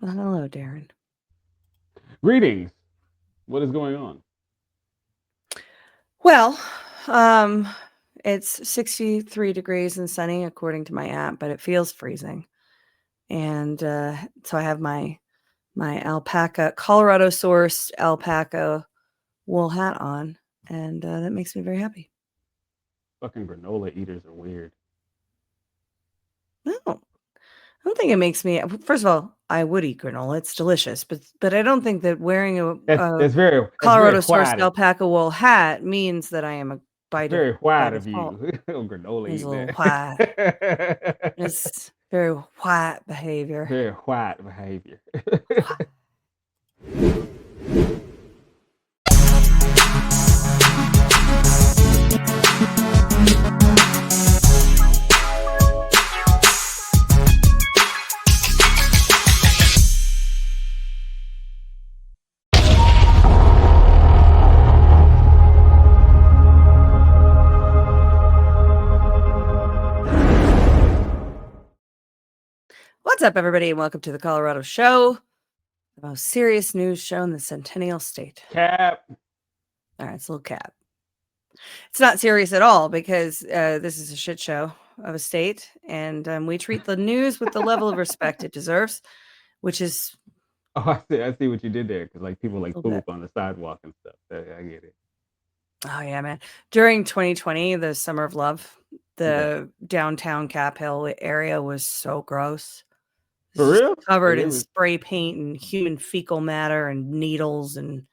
Well, hello, Darren. Greetings. What is going on? Well, um, it's 63 degrees and sunny according to my app, but it feels freezing. And so I have my alpaca, Colorado sourced alpaca wool hat on, and that makes me very happy. Fucking granola eaters are weird. No, I don't think it makes me. First of all, I would eat granola; it's delicious. But I don't think that wearing a That's very Colorado sourced white. alpaca wool hat means that I am a Very by white of default. you. Granola It's a eating little white. that. It's very white behavior. Very white behavior. What's up, everybody, and welcome to the Colorado Show, the most serious news show in the Centennial State. Cap. All right, it's a little cap. It's not serious at all because this is a shit show of a state, and we treat the news with the level of respect it deserves, which is Oh, I see what you did there. Because like people a like little bit. poop on the sidewalk and stuff. I get it. Oh yeah, man. During 2020, the Summer of Love, Yeah. the downtown Cap Hill area was so gross. It's For just real? Like covered it in was. spray paint and human fecal matter and needles and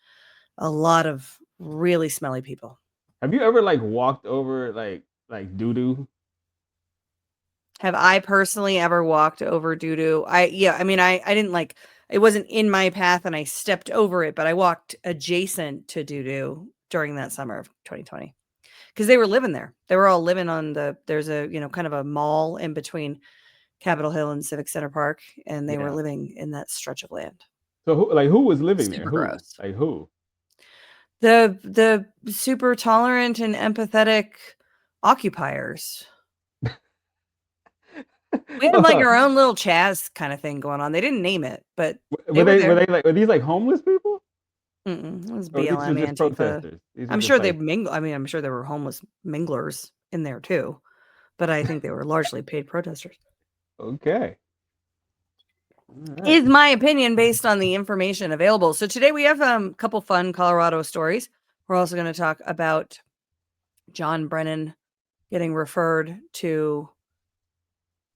a lot of really smelly people. Have you ever like walked over like doo doo? Have I personally ever walked over doo-doo? I mean, I didn't like it wasn't in my path and I stepped over it, but I walked adjacent to doo-doo during that summer of 2020 because they were living there. They were all living on there's a, kind of a mall in between Capitol Hill and Civic Center Park, and they were Yeah. living in that stretch of land. So who was living there? Super Who? gross. Like who? The super tolerant and empathetic occupiers. We had, like, our own little Chaz kinda thing going on. They didn't name it, but they Were were they were there. they like were these like homeless people? Mm-mm, it was Or these were BLM, just Antifa. protesters? These were I'm just sure they like mingle I mean, I'm sure there were homeless minglers in there too, but I think they were largely paid protesters. okay. All right. Is my opinion based on the information available. So today we have a couple fun Colorado stories. We're also gonna talk about John Brennan getting referred to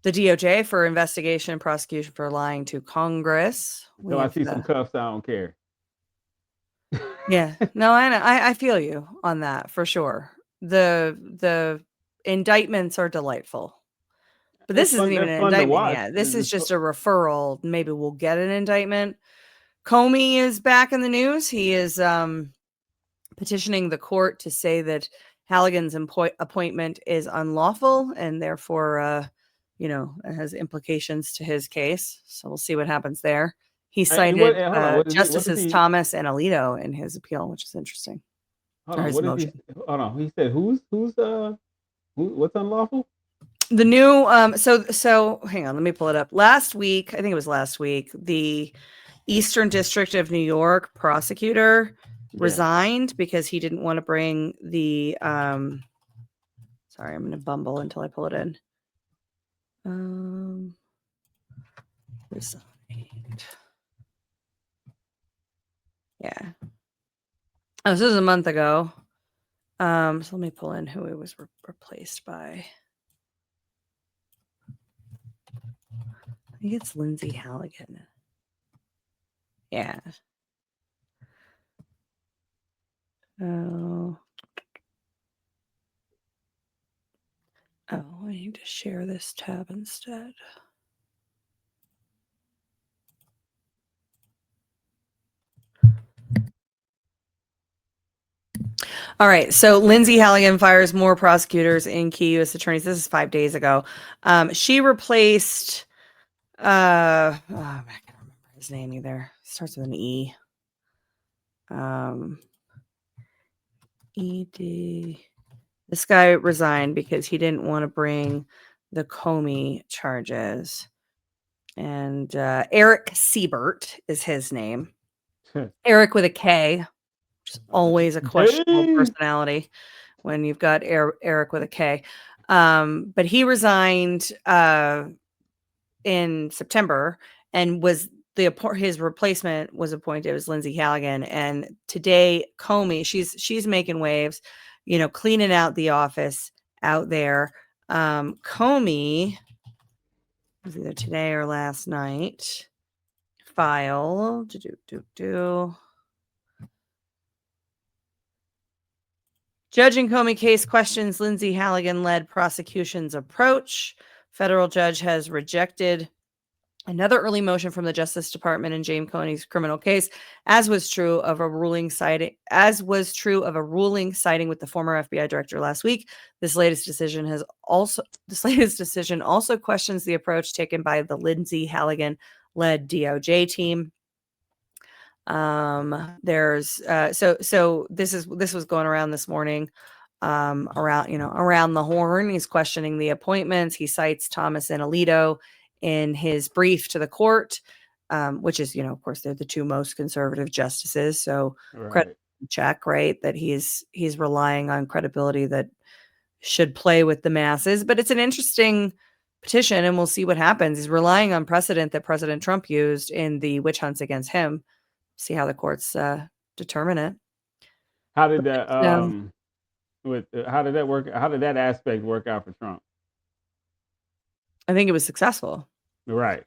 the DOJ for investigation and prosecution for lying to Congress. We Until I have see some the cuffs, I don't care. Yeah. No, I feel you on that for sure. The indictments are delightful. But It's this isn't fun. even They're an fun to indictment watch. yet. This is just a referral. Maybe we'll get an indictment. Comey is back in the news. He is petitioning the court to say that Halligan's appointment is unlawful and therefore it has implications to his case. So we'll see what happens there. He And what? cited And hold on. What is he? What is Justices he? Thomas and Alito in his appeal, which is interesting, Hold or on. his What is he? motion. Hold on. He said what's unlawful? The new so hang on, let me pull it up. Last week, I think it was last week, the Eastern District of New York prosecutor Yeah. resigned because he didn't want to bring the sorry, I'm going to bumble until I pull it in. Resigned. Yeah. Oh, this was a month ago. So let me pull in who it was replaced by. I think it's Lindsay Halligan. Yeah. Oh. Oh, I need to share this tab instead. All right. So Lindsay Halligan fires more prosecutors in key U.S. attorneys. This is 5 days ago. She replaced, I can't remember his name either. Starts with an E. ED. This guy resigned because he didn't want to bring the Comey charges. And Eric Siebert is his name. Eric with a K, which is always a questionable personality when you've got Eric with a K. But he resigned in September and his replacement was appointed. It was Lindsay Halligan. And today, Comey, she's making waves, cleaning out the office out there. Comey was either today or last night. File. Judge in Comey case questions Lindsay Halligan-led prosecution's approach. Federal judge has rejected another early motion from the Justice Department in James Comey's criminal case, as was true of a ruling citing with the former FBI director last week. This latest decision also questions the approach taken by the Lindsay Halligan-led DOJ team. This was going around this morning, around the horn. He's questioning the appointments. He cites Thomas and Alito in his brief to the court, which is, of course, they're the two most conservative justices. So credit check, right? That he's relying on credibility that should play with the masses. But it's an interesting petition, and we'll see what happens. He's relying on precedent that President Trump used in the witch hunts against him. See how the courts determine it. How did that how did that work? How did that aspect work out for Trump? I think it was successful. Right.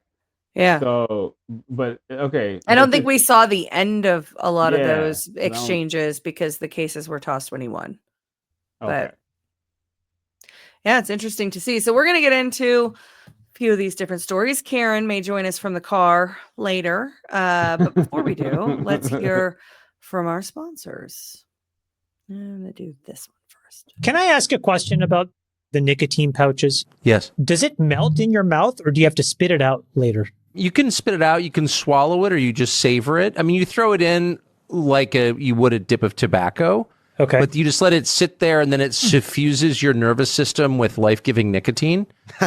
Yeah. So, but okay. I don't think we saw the end of a lot of those exchanges because the cases were tossed when he won. Okay. But yeah, it's interesting to see. So we're going to get into a few of these different stories. Karen may join us from the car later. But before we do, let's hear from our sponsors. I'm going to do this one first. Can I ask a question about the nicotine pouches? Yes. Does it melt in your mouth or do you have to spit it out later? You can spit it out, you can swallow it, or you just savor it. I mean, you throw it in like you would a dip of tobacco. Okay. But you just let it sit there and then it suffuses your nervous system with life-giving nicotine.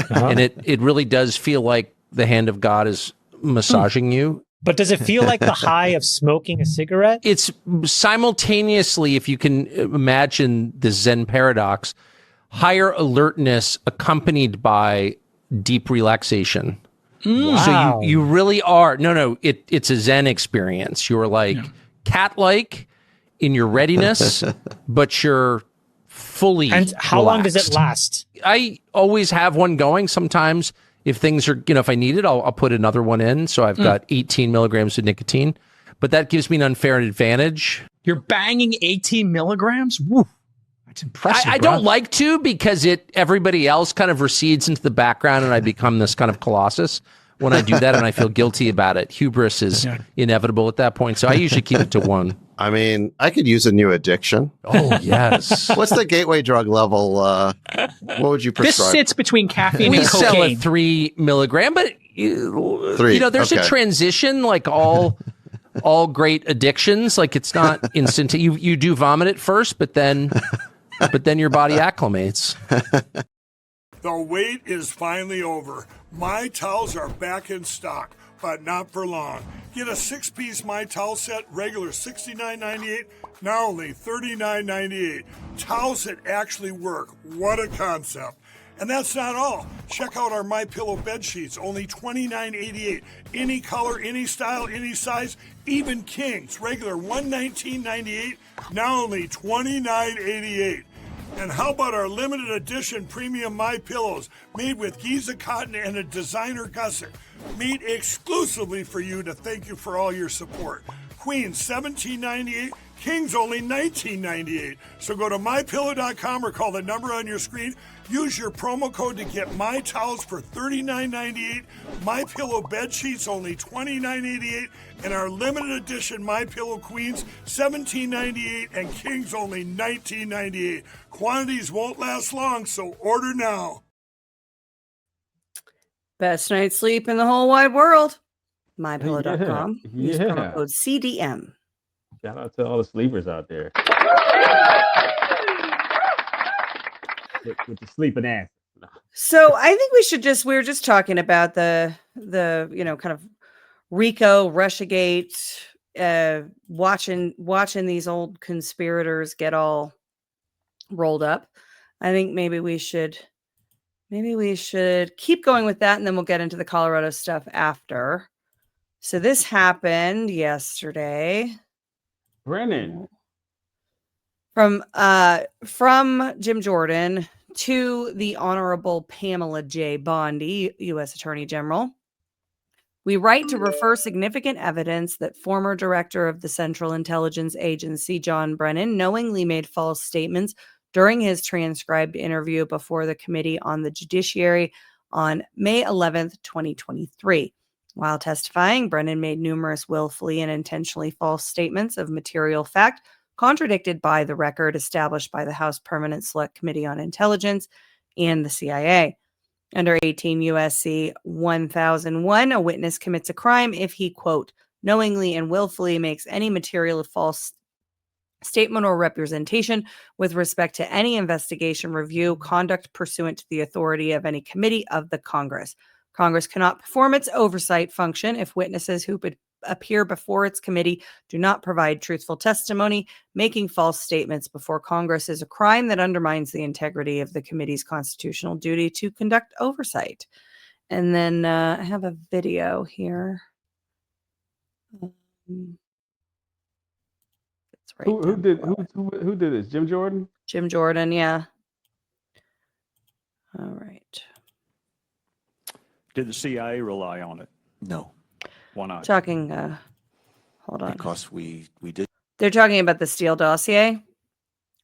And it really does feel like the hand of God is massaging you. But does it feel like the high of smoking a cigarette? It's simultaneously, if you can imagine the Zen paradox, higher alertness accompanied by deep relaxation. Wow. So you really are, it's a Zen experience. You're like cat-like in your readiness, but you're fully And how relaxed. long does it last? I always have one going. Sometimes if things are, if I need it, I'll put another one in. So I've got 18 milligrams of nicotine, but that gives me an unfair advantage. You're banging 18 milligrams? Woo. That's impressive. I don't like to because everybody else kind of recedes into the background and I become this kind of colossus when I do that, and I feel guilty about it. Hubris is inevitable at that point. So I usually keep it to one. I mean, I could use a new addiction. Oh, yes. What's the gateway drug level? What would you prescribe? This sits between caffeine and sell cocaine. a 3 milligram, but there's a transition, like all great addictions. Like it's not instant. You do vomit at first, but then your body acclimates. The wait is finally over. My Towels are back in stock, but not for long. Get a 6-piece My Towel set, regular $69.98, now only $39.98. Towels that actually work. What a concept. And that's not all. Check out our My Pillow bed sheets, only $29.88. Any color, any style, any size, even kings. Regular $119.98, now only $29.88. And how about our limited edition premium My Pillows, made with Giza cotton and a designer gusset, made exclusively for you to thank you for all your support. Queens $17.98, Kings only $19.98. So go to mypillow.com or call the number on your screen. Use your promo code to get My Towels for $39.98, My Pillow bed sheets only $29.88, and our limited edition My Pillow Queens $17.98 and Kings only $19.98. Quantities won't last long, so order now. Best night's sleep in the whole wide world. mypillow.com. Use Yeah. promo code CDM. Shout out to all the sleepers out there. with the sleeping ass. So I think we were just talking about the the kind of RICO, Russiagate, watching these old conspirators get all rolled up. I think maybe we should keep going with that, and then we'll get into the Colorado stuff after. So this happened yesterday. Brennan. From Jim Jordan to the Honorable Pamela J. Bondi, U.S. Attorney General. We write to refer significant evidence that former director of the Central Intelligence Agency, John Brennan, knowingly made false statements during his transcribed interview before the Committee on the Judiciary on May 11th, 2023. While testifying, Brennan made numerous willfully and intentionally false statements of material fact, contradicted by the record established by the House Permanent Select Committee on Intelligence and the CIA. Under 18 U.S.C. 1001, a witness commits a crime if he, quote, knowingly and willfully makes any material false statement or representation with respect to any investigation, review, conduct pursuant to the authority of any committee of the Congress. Congress cannot perform its oversight function if witnesses who appear before its committee do not provide truthful testimony. Making false statements before Congress is a crime that undermines the integrity of the committee's constitutional duty to conduct oversight. And then I have a video here. Who did this? Jim Jordan? Jim Jordan, yeah. All right. Did the CIA rely on it? No. Why not? Talking, hold on. Because we did. They're talking about the Steele dossier.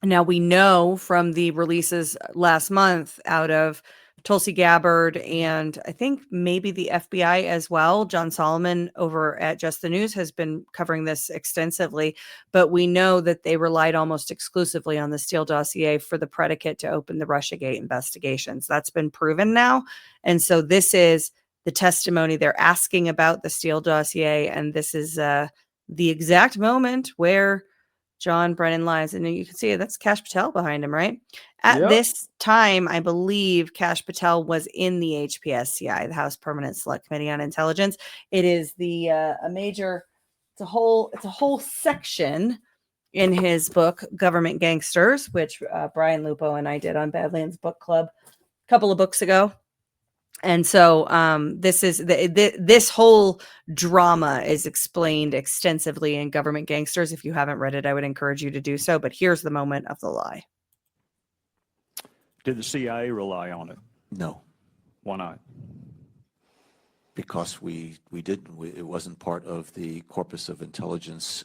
Now, we know from the releases last month out of Tulsi Gabbard and I think maybe the FBI as well. John Solomon over at Just the News has been covering this extensively, but we know that they relied almost exclusively on the Steele dossier for the predicate to open the Russiagate investigations. That's been proven now. And so this is the testimony they're asking about the Steele dossier. And this is the exact moment where John Brennan lies. And you can see that's Kash Patel behind him, right? At this time, I believe Kash Patel was in the HPSCI, the House Permanent Select Committee on Intelligence. It is it's a whole section in his book, Government Gangsters, which Brian Lupo and I did on Badlands Book Club a couple of books ago. And so this is this whole drama is explained extensively in Government Gangsters. If you haven't read it, I would encourage you to do so. But here's the moment of the lie. Did the CIA rely on it? No. Why not? Because we didn't. It wasn't part of the corpus of intelligence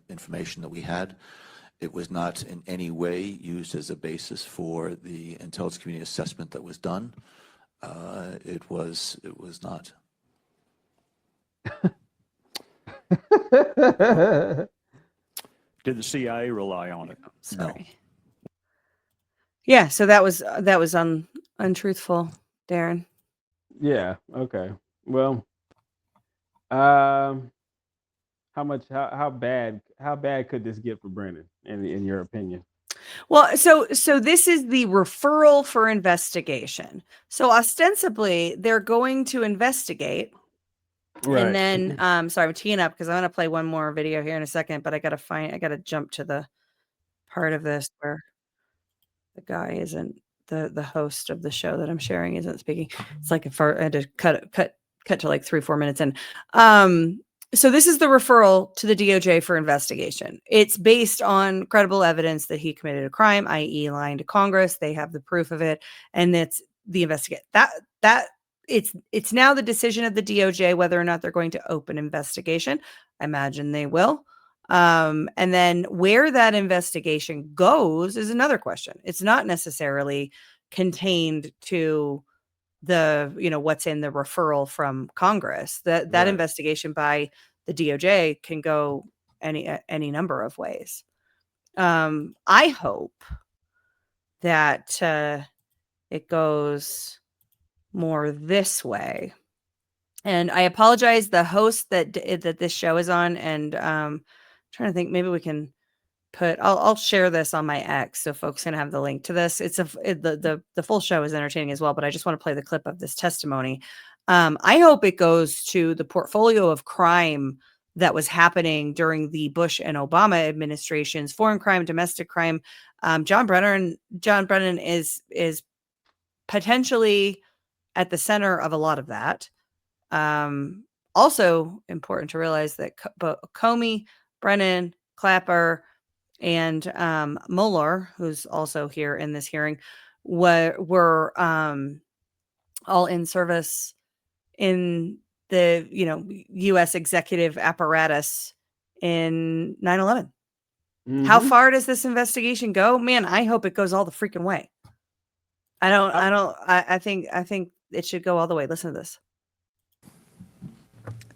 information that we had. It was not in any way used as a basis for the intelligence community assessment that was done. It was not. Did the CIA rely on it? Sorry. No. Yeah, so that was untruthful, Darren. Yeah. Okay. Well, how bad could this get for Brennan in your opinion? Well, so this is the referral for investigation. So ostensibly, they're going to investigate. Right. And then, sorry, I'm teeing up because I'm going to play one more video here in a second, but I got to jump to the part of this where the guy isn't, the host of the show that I'm sharing isn't speaking. It's like I had to cut to like 3-4 minutes in. So this is the referral to the DOJ for investigation. It's based on credible evidence that he committed a crime, i.e. lying to Congress. They have the proof of it. And it's the investigate that it's now the decision of the DOJ whether or not they're going to open investigation. I imagine they will. And then where that investigation goes is another question. It's not necessarily contained to the, what's in the referral from Congress. That right. Investigation by the DOJ can go any number of ways. I hope that it goes more this way. And I apologize, the host that this show is on, and trying to think, maybe we can I'll share this on my X so folks can have the link to this. The full show is entertaining as well, but I just want to play the clip of this testimony. I hope it goes to the portfolio of crime that was happening during the Bush and Obama administrations, foreign crime, domestic crime. John Brennan is potentially at the center of a lot of that. Also important to realize that Comey, Brennan, Clapper, and Mueller, who's also here in this hearing, were all in service in the U.S. executive apparatus in 9/11. How far does this investigation go? Man, I hope it goes all the freaking way. I think it should go all the way. Listen to this.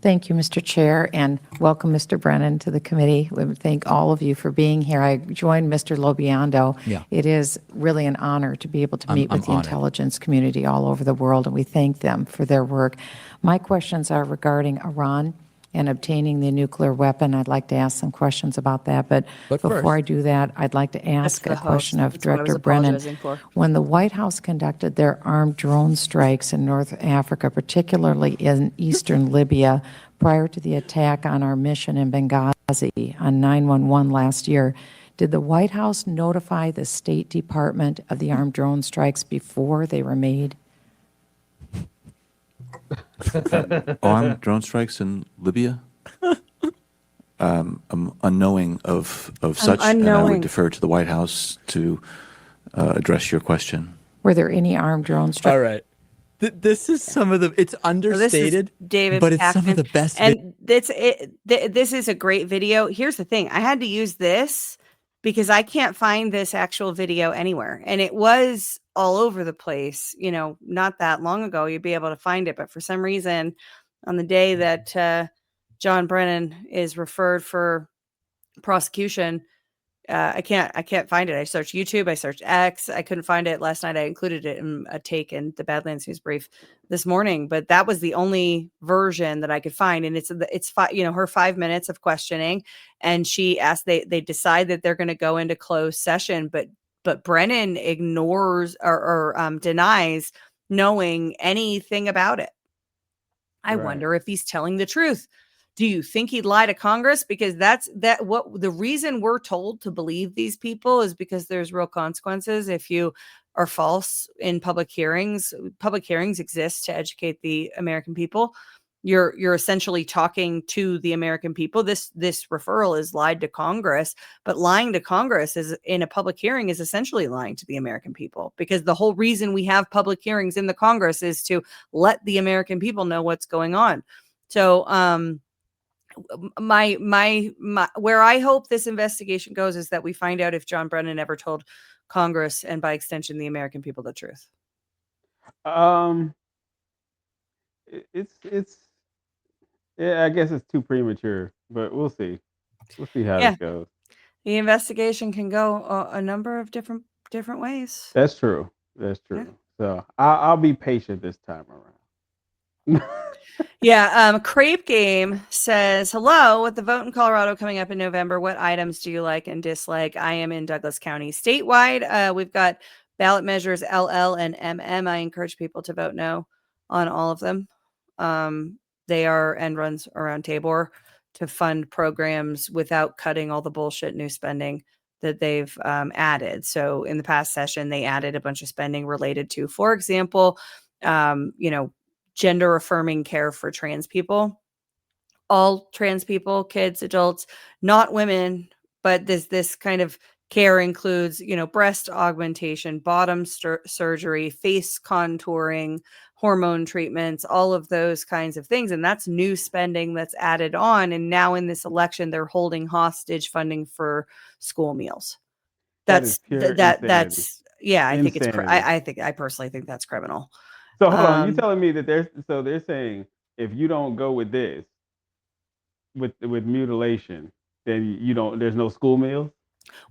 Thank you, Mr. Chair, and welcome, Mr. Brennan, to the committee. We thank all of you for being here. I joined Mr. Lobiando. Yeah. It is really an honor to be able to meet with the honored. intelligence community all over the world, and we thank them for their work. My questions are regarding Iran and obtaining the nuclear weapon. I'd like to ask some questions about that, but before first- I do that, I'd like to ask a question of That's what I was Director Brennan. apologizing for. When the White House conducted their armed drone strikes in North Africa, particularly in eastern Libya, prior to the attack on our mission in Benghazi on 9/11 last year, did the White House notify the State Department of the armed drone strikes before they were made? Armed drone strikes in Libya? I'm unknowing of such, and I would defer to the White House to address your question. Were there any armed drone strikes? All right. This is some of the, it's understated, David but it's some of Pakman, the best. and this is a great video. Here's the thing. I had to use this because I can't find this actual video anywhere. And it was all over the place, not that long ago, you'd be able to find it. But for some reason, on the day that John Brennan is referred for prosecution, I can't find it. I searched YouTube, I searched X, I couldn't find it. Last night I included it in a take in the Badlands News Brief this morning, but that was the only version that I could find. And it's her 5 minutes of questioning, and she asked, they decide that they're going to go into closed session, but Brennan ignores or denies knowing anything about it. I wonder if he's telling the truth. Do you think he'd lie to Congress? Because what the reason we're told to believe these people is because there's real consequences if you are false in public hearings. Public hearings exist to educate the American people. You're essentially talking to the American people. This referral is lied to Congress, but lying to Congress is in a public hearing is essentially lying to the American people, because the whole reason we have public hearings in the Congress is to let the American people know what's going on. So, my where I hope this investigation goes is that we find out if John Brennan ever told Congress, and by extension the American people, the truth. It's yeah, I guess it's too premature, but we'll see how this goes. The investigation can go a number of different ways. That's true. So I'll be patient this time around. Yeah, Crepe Game says, hello, with the vote in Colorado coming up in November, what items do you like and dislike? I am in Douglas County. Statewide, we've got ballot measures LL and MM. I encourage people to vote no on all of them. They are end runs around Tabor to fund programs without cutting all the bullshit new spending that they've added. So in the past session, they added a bunch of spending related to, for example, gender affirming care for trans people, all trans people, kids, adults, not women, but this kind of care includes, breast augmentation, bottom surgery, face contouring, hormone treatments, all of those kinds of things. And that's new spending that's added on. And now in this election, they're holding hostage funding for school meals. That's yeah, I think I personally think that's criminal. So hold on, you're telling me that they're saying if you don't go with this, with mutilation, then there's no school meals?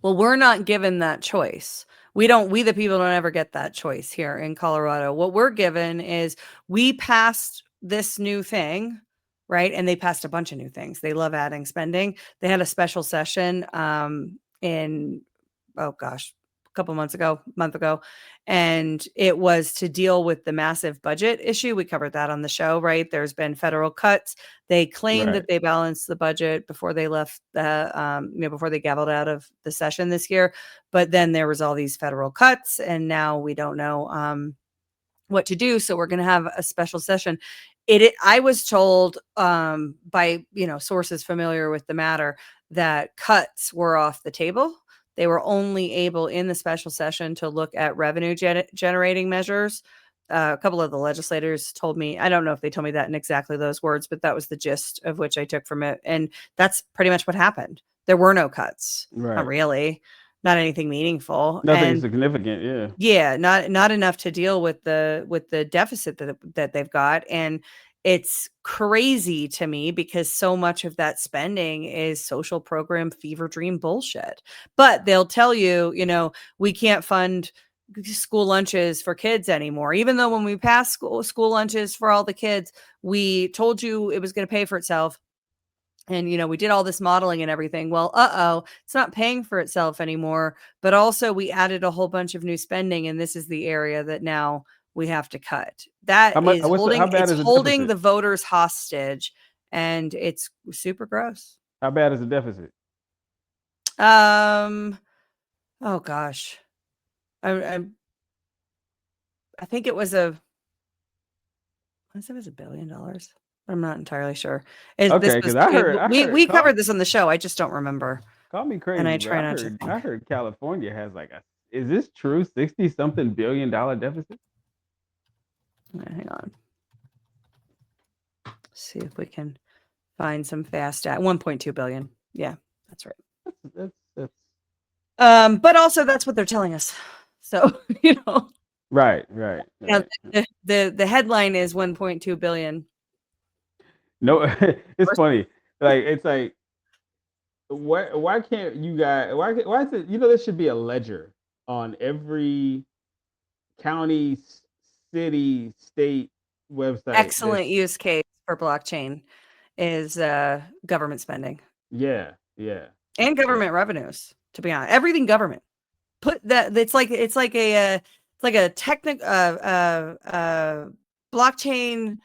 Well, we're not given that choice. We the people don't ever get that choice here in Colorado. What we're given is we passed this new thing, right? And they passed a bunch of new things. They love adding spending. They had a special session in, month ago, and it was to deal with the massive budget issue. We covered that on the show, right? There's been federal cuts. They claimed that they balanced the budget before they left before they gavelled out of the session this year, but then there was all these federal cuts, and now we don't know what to do. So we're going to have a special session. I was told by sources familiar with the matter that cuts were off the table. They were only able in the special session to look at revenue generating measures. A couple of the legislators told me, I don't know if they told me that in exactly those words, but that was the gist of which I took from it. And that's pretty much what happened. There were no cuts. Right. Not really. Not anything meaningful. Nothing significant, yeah. Yeah, not enough to deal with the deficit that they've got. And it's crazy to me because so much of that spending is social program fever dream bullshit. But they'll tell you, we can't fund school lunches for kids anymore. Even though when we passed school lunches for all the kids, we told you it was going to pay for itself. And, we did all this modeling and everything. Well, it's not paying for itself anymore. But also we added a whole bunch of new spending. And this is the area that now we have to cut. That is holding the voters hostage. And it's super gross. How bad is the deficit? Oh, gosh. I think it was $1 billion. I'm not entirely sure. Okay, because I heard we covered this on the show. I just don't remember. Call me crazy, and I but try not to. I heard California has is this true? $60-something billion deficit? Hang on. Let's see if we can find some fast at 1.2 billion. Yeah, that's right. That's but also that's what they're telling us. So Right. Now, the headline is 1.2 billion. No, it's funny. It's like, why can't you guys? Why is it? There should be a ledger on every county, city, state website. Excellent use case for blockchain is government spending. Yeah. And government revenues. To be honest, everything government. Put that. It's like a technical blockchain.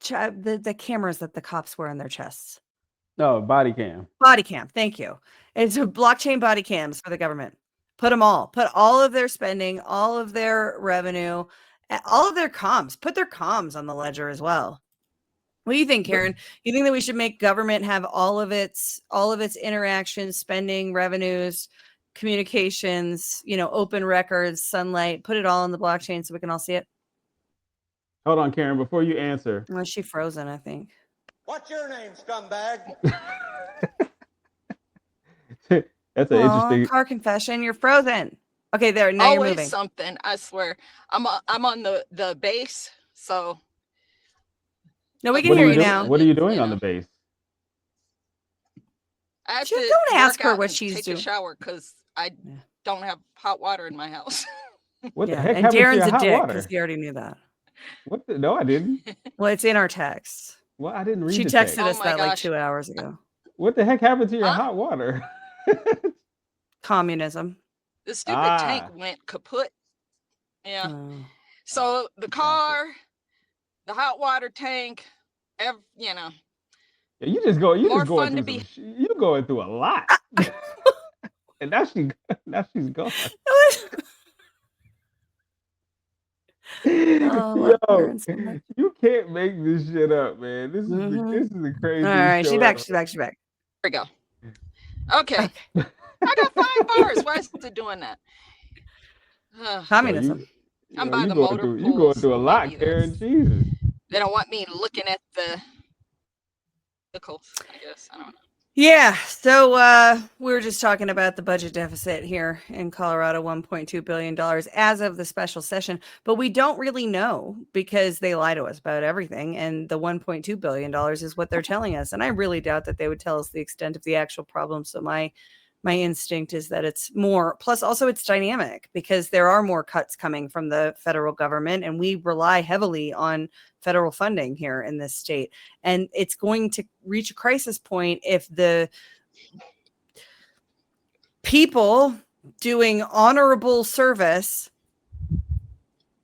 The cameras that the cops wear on their chests. No, body cam. Body cam. Thank you. It's a blockchain body cams for the government. Put them all. Put all of their spending, all of their revenue, all of their comms. Put their comms on the ledger as well. What do you think, Karen? You think that we should make government have all of its interactions, spending, revenues, communications, open records, sunlight, put it all on the blockchain so we can all see it? Hold on, Karen, before you answer. Well, she frozen, I think. What's your name, scumbag? That's an interesting car confession. You're frozen. Okay, there. Now you're moving. Something. I swear. I'm on the base, so. No, we can hear you now. What are you doing on the base? Don't ask her what she's doing. Take a shower because I don't have hot water in my house. What the heck and happened to Darren's your a dick hot because water? he already knew that. No, I didn't. Well, it's in our text. Well, I didn't read She the texted text. us that like 2 hours ago. What the heck happened to your hot water? Communism. The stupid tank went kaput. Yeah. So the car, the hot water tank, Yeah, you just going through a lot. And now she's gone. Yo, you can't make this shit up, man. This is the crazy. All right, she's back. There we go. Okay. I got 5 bars. Why is it doing that? Communism. I'm by the motor pool. You going through a lot, Karen. Jesus. They don't want me looking at the vehicles, I guess. I don't know. Yeah. So we were just talking about the budget deficit here in Colorado, $1.2 billion as of the special session. But we don't really know because they lie to us about everything. And the $1.2 billion is what they're telling us. And I really doubt that they would tell us the extent of the actual problem. So my instinct is that it's more. Plus, also, it's dynamic because there are more cuts coming from the federal government. And we rely heavily on federal funding here in this state. And it's going to reach a crisis point if the people doing honorable service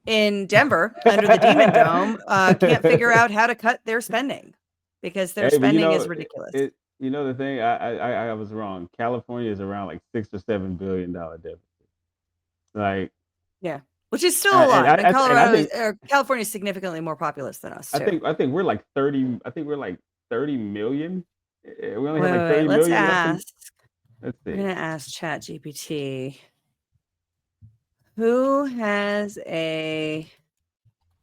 in Denver under the Demon Dome can't figure out how to cut their spending because their spending is ridiculous. The thing, I was wrong. California is around like $6 or $7 billion deficit. Like, yeah, which is still a lot. And Colorado, California is significantly more populous than us too. I think we're like 30. I think we're like 30 million. We only have like 30 let's million. Ask. Let's see. I'm gonna ask ChatGPT. Who has a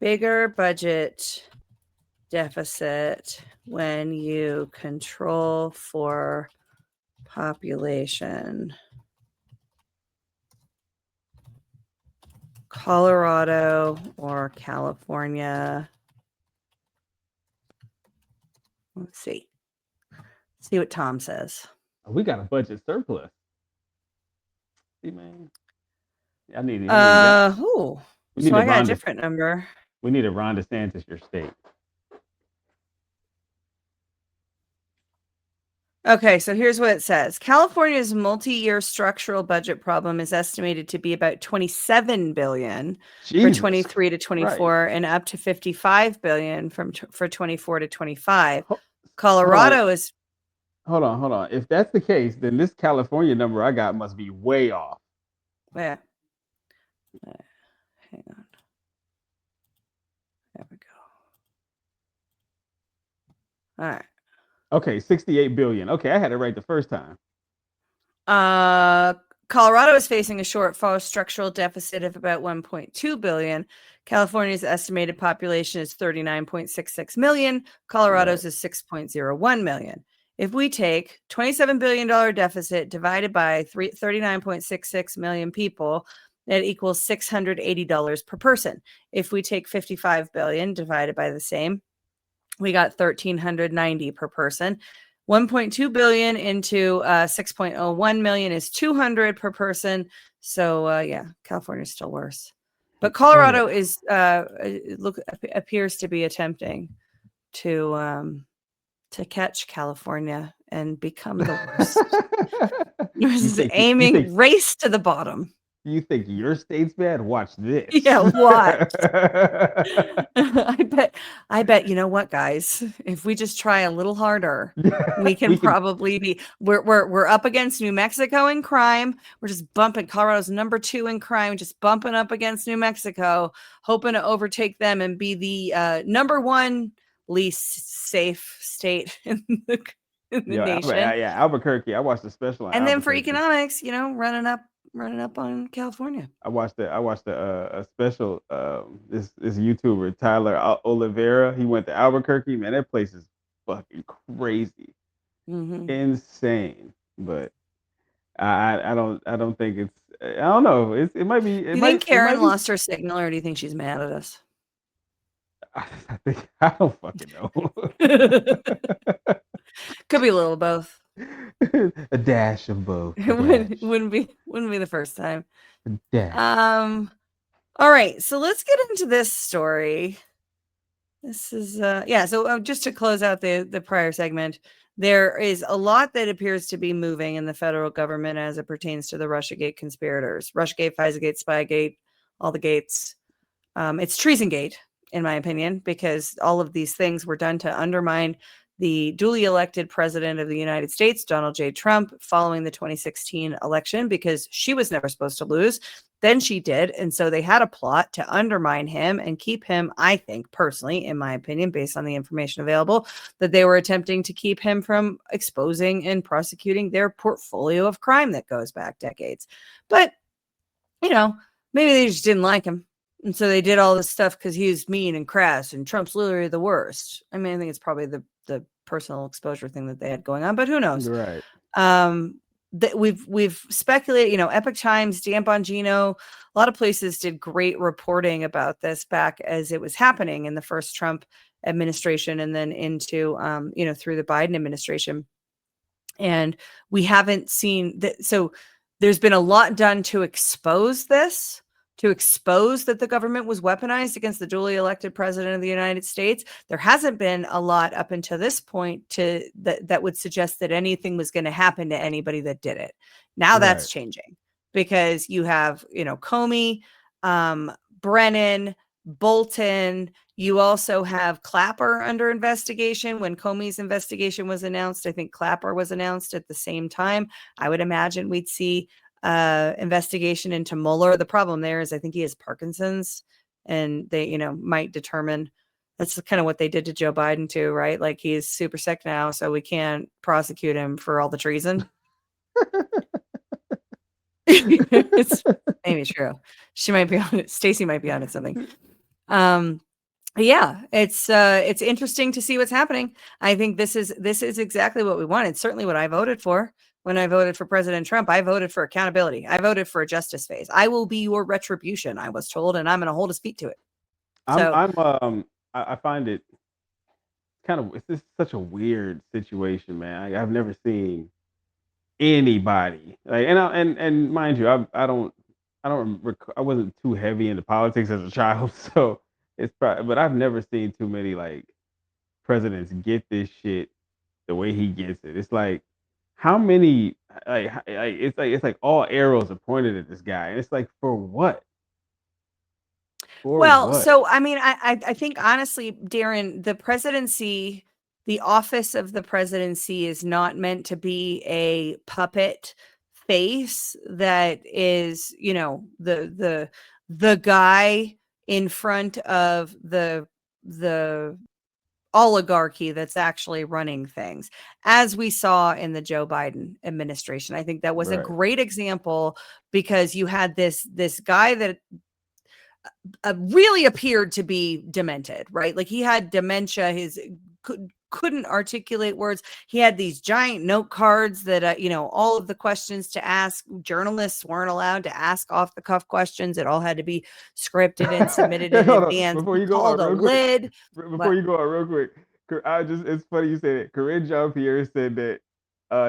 bigger budget deficit when you control for population? Colorado or California? Let's see. See what Tom says. We got a budget surplus. See, man. I need so I got a different number. We need a Ron DeSantis your state. Okay, so here's what it says. California's multi-year structural budget problem is estimated to be about $27 billion for 23 to 24 and up to $55 billion for 24 to 25. Colorado is... Hold on. If that's the case, then this California number I got must be way off. Yeah. Hang on. There we go. All right. Okay, 68 billion. Okay, I had it right the first time. Colorado is facing a shortfall structural deficit of about 1.2 billion. California's estimated population is 39.66 million. Colorado's is 6.01 million. If we take $27 billion deficit divided by 39.66 million people, that equals $680 per person. If we take 55 billion divided by the same, we got $1,390 per person. 1.2 billion into 6.01 million is 200 per person. So yeah, California's still worse. But Colorado is appears to be attempting to catch California and become the worst. This is aiming race to the bottom. You think your state's bad? Watch this. Yeah, watch. I bet you know what, guys? If we just try a little harder, we can probably be. We're up against New Mexico in crime. We're just bumping. Colorado's number 2 in crime, just bumping up against New Mexico, hoping to overtake them and be the number 1 least safe state in the nation. Yeah, Albuquerque. I watched the special on and then for Albuquerque. economics, running up on California. I watched a special. This YouTuber Tyler Oliveira. He went to Albuquerque. Man, that place is fucking crazy, insane. But I don't think it's. I don't know. It might be. Do you think Karen lost her signal, or do you think she's mad at us? I don't fucking know. Could be a little of both. A dash of both. Wouldn't be the first time. All right, so let's get into this story. This is so just to close out the prior segment, there is a lot that appears to be moving in the federal government as it pertains to the Russiagate conspirators. Russiagate, FISAgate, Spygate, all the gates. It's Treasongate, in my opinion, because all of these things were done to undermine the duly elected president of the United States, Donald J. Trump, following the 2016 election, because she was never supposed to lose. Then she did. And so they had a plot to undermine him and keep him, I think, personally, in my opinion, based on the information available, that they were attempting to keep him from exposing and prosecuting their portfolio of crime that goes back decades. But, maybe they just didn't like him. And so they did all this stuff because he was mean and crass and Trump's literally the worst. I mean, I think it's probably the personal exposure thing that they had going on, but who knows? Right. That we've speculated, Epoch Times, Dan Bongino, a lot of places did great reporting about this back as it was happening in the first Trump administration and then into, through the Biden administration. And we haven't seen that. So there's been a lot done to expose this, to expose that the government was weaponized against the duly elected president of the United States. There hasn't been a lot up until this point that would suggest that anything was going to happen to anybody that did it. Now that's changing because you have, Comey, Brennan, Bolton. You also have Clapper under investigation. When Comey's investigation was announced, I think Clapper was announced at the same time. I would imagine we'd see investigation into Mueller. The problem there is I think he has Parkinson's, and they, might determine that's kind of what they did to Joe Biden too, right? Like he's super sick now, so we can't prosecute him for all the treason. It's maybe true. She might be on it. Stacey might be on it something. Yeah, it's interesting to see what's happening. I think this is exactly what we wanted. Certainly what I voted for when I voted for President Trump. I voted for accountability. I voted for a justice phase. I will be your retribution, I was told, and I'm going to hold his feet to it. I find it it's just such a weird situation, man. I've never seen anybody and mind you, I wasn't too heavy into politics as a child, so it's probably, but I've never seen too many presidents get this shit the way he gets it. It's like how many it's like all arrows are pointed at this guy, and it's like for what? So I mean, I think honestly, Darren, the presidency, the office of the presidency is not meant to be a puppet face that is, the guy in front of the oligarchy that's actually running things, as we saw in the Joe Biden administration. I think that was a great example because you had this guy that really appeared to be demented, right? Like he had dementia. His couldn't articulate words. He had these giant note cards that, all of the questions to ask, journalists weren't allowed to ask off the cuff questions. It all had to be scripted and submitted in advance. Before you go on real quick, real quick, it's funny you say that. Corinne Jean-Pierre said that,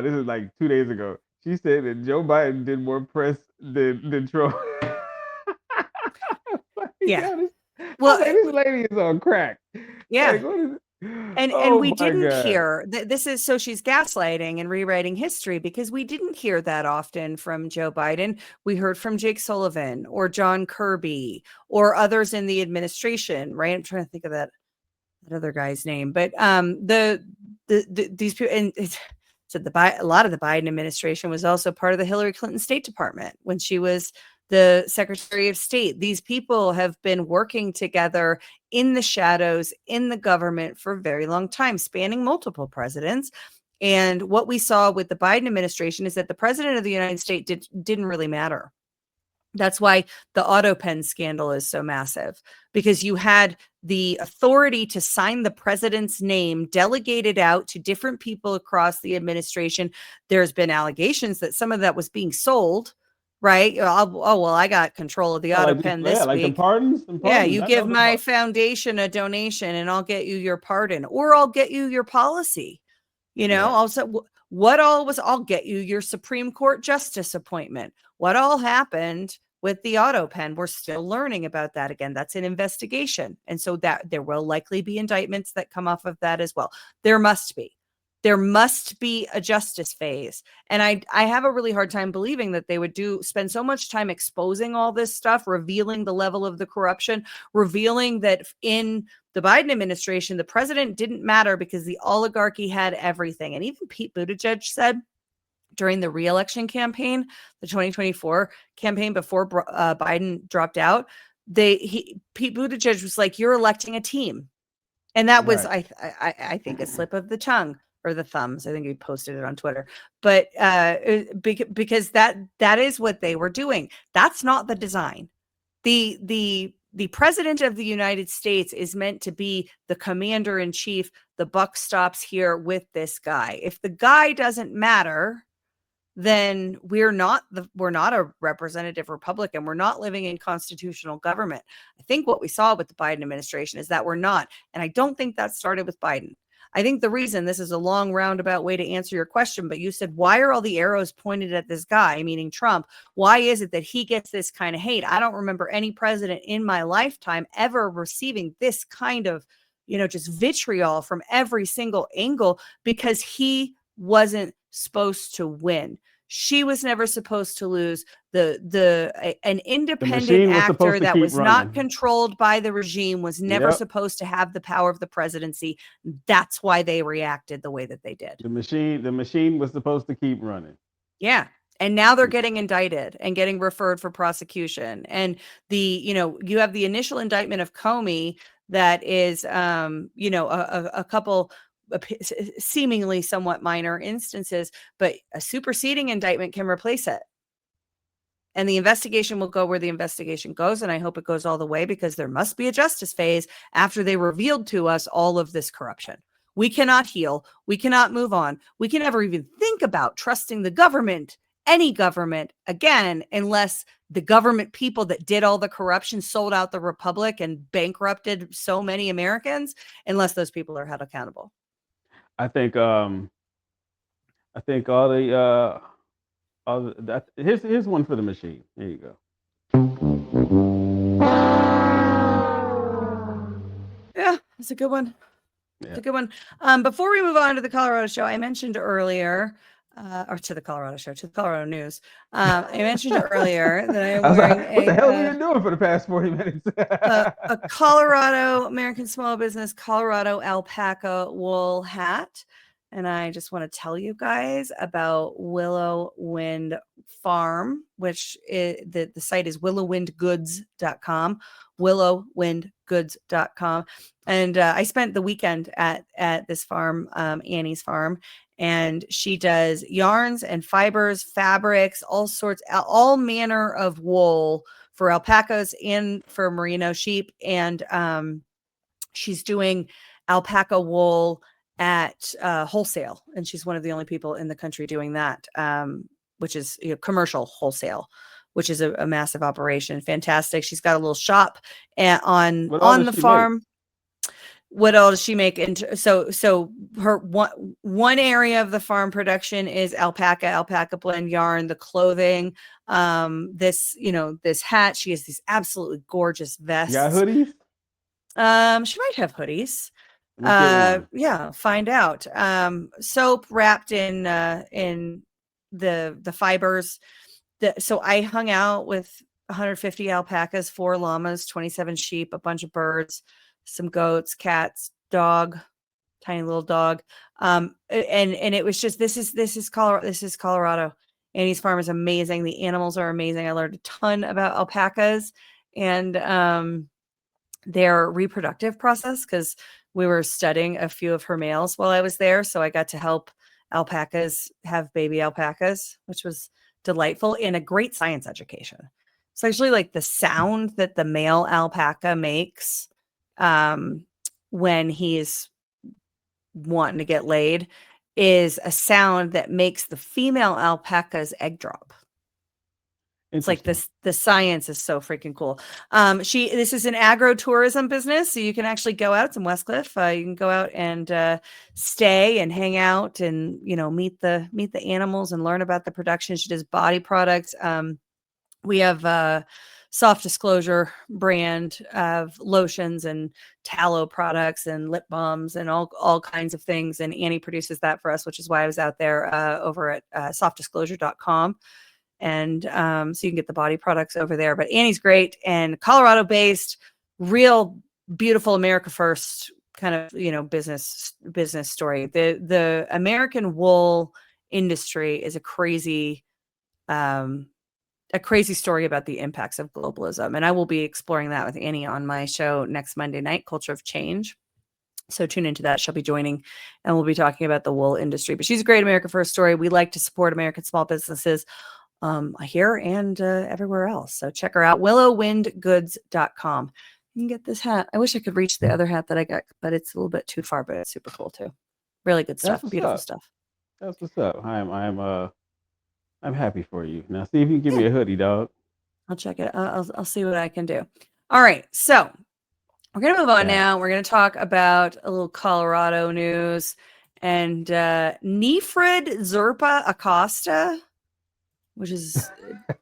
this is like 2 days ago. She said that Joe Biden did more press than Trump. Yeah. Well, this lady is on crack. Yeah. Like, what is it? And we didn't hear this is so she's gaslighting and rewriting history because we didn't hear that often from Joe Biden. We heard from Jake Sullivan or John Kirby or others in the administration, right? I'm trying to think of that other guy's name, but these people, and a lot of the Biden administration was also part of the Hillary Clinton State Department when she was the Secretary of State. These people have been working together in the shadows in the government for a very long time, spanning multiple presidents. And what we saw with the Biden administration is that the president of the United States didn't really matter. That's why the auto pen scandal is so massive, because you had the authority to sign the president's name delegated out to different people across the administration. There's been allegations that some of that was being sold. Right. I got control of the auto pen this week. Like the pardons. Yeah, you give my foundation a donation and I'll get you your pardon, or I'll get you your policy. Also, I'll get you your Supreme Court justice appointment. What all happened with the auto pen? We're still learning about that. Again, that's an investigation. And so that there will likely be indictments that come off of that as well. There must be a justice phase. And I have a really hard time believing that they would spend so much time exposing all this stuff, revealing the level of the corruption, revealing that in the Biden administration, the president didn't matter because the oligarchy had everything. And even Pete Buttigieg said during the re-election campaign, the 2024 campaign before Biden dropped out, Pete Buttigieg was like, "You're electing a team." And that was, I think, a slip of the tongue. Or the thumbs. I think he posted it on Twitter, but because that is what they were doing. That's not the design. The president of the United States is meant to be the commander in chief. The buck stops here with this guy. If the guy doesn't matter, then we're not a representative republic, and we're not living in constitutional government. I think what we saw with the Biden administration is that we're not, and I don't think that started with Biden. I think the reason, this is a long roundabout way to answer your question, but you said, why are all the arrows pointed at this guy, meaning Trump? Why is it that he gets this kind of hate? I don't remember any president in my lifetime ever receiving this kind of, just vitriol from every single angle, because he wasn't supposed to win. She was never supposed to lose. An independent actor that was not controlled by the regime was never supposed to have the power of the presidency. That's why they reacted the way that they did. The machine was supposed to keep running. Yeah. And now they're getting indicted and getting referred for prosecution. And you have the initial indictment of Comey that is, a couple seemingly somewhat minor instances, but a superseding indictment can replace it. And the investigation will go where the investigation goes. And I hope it goes all the way, because there must be a justice phase after they revealed to us all of this corruption. We cannot heal. We cannot move on. We can never even think about trusting the government, any government, again, unless the government people that did all the corruption sold out the republic and bankrupted so many Americans, unless those people are held accountable. I think here's one for the machine. There you go. Yeah, it's a good one. Yeah. It's a good one. Before we move on to the Colorado show, I mentioned earlier, to the Colorado news. I mentioned earlier that I am wearing what the hell have you been doing for the past 40 minutes? a Colorado American Small Business Colorado alpaca wool hat. And I just want to tell you guys about Willow Wind Farm, which the site is willowwindgoods.com, willowwindgoods.com. And I spent the weekend at this farm, Annie's farm, and she does yarns and fibers, fabrics, all manner of wool for alpacas and for merino sheep. And she's doing alpaca wool at wholesale, and she's one of the only people in the country doing that, which is commercial wholesale, which is a massive operation. Fantastic. She's got a little shop on the farm. What all does she make? So her one area of the farm production is alpaca blend yarn, the clothing, this hat. She has these absolutely gorgeous vests. You got hoodies? She might have hoodies. Yeah, find out. Soap wrapped in the fibers. So I hung out with 150 alpacas, 4 llamas, 27 sheep, a bunch of birds, some goats, cats, dog, tiny little dog. And it was just, this is Colorado. Annie's farm is amazing. The animals are amazing. I learned a ton about alpacas and their reproductive process, because we were studying a few of her males while I was there. So I got to help alpacas have baby alpacas, which was delightful, and a great science education. It's actually like the sound that the male alpaca makes when he's wanting to get laid is a sound that makes the female alpaca's egg drop. It's like the science is so freaking cool. This is an agro-tourism business, so you can actually go out. It's in Westcliff. You can go out and stay and hang out and meet the animals and learn about the production. She does body products. We have Soft Disclosure brand of lotions and tallow products and lip balms and all kinds of things. And Annie produces that for us, which is why I was out there over at softdisclosure.com. And so you can get the body products over there. But Annie's great and Colorado based, real beautiful America first kind of business story. The American wool industry is a crazy story about the impacts of globalism. And I will be exploring that with Annie on my show next Monday night, Culture of Change. So tune into that. She'll be joining and we'll be talking about the wool industry. But she's a great America first story. We like to support American small businesses here and everywhere else. So check her out, willowwindgoods.com. You can get this hat. I wish I could reach the other hat that I got, but it's a little bit too far, but it's super cool too. Really good stuff. Beautiful stuff. That's what's up. I'm happy for you. Now see if you can give me a hoodie, dog. I'll check it. I'll see what I can do. All right. So We're going to move on now. We're going to talk about a little Colorado news and Nifred Zerpa Acosta, which is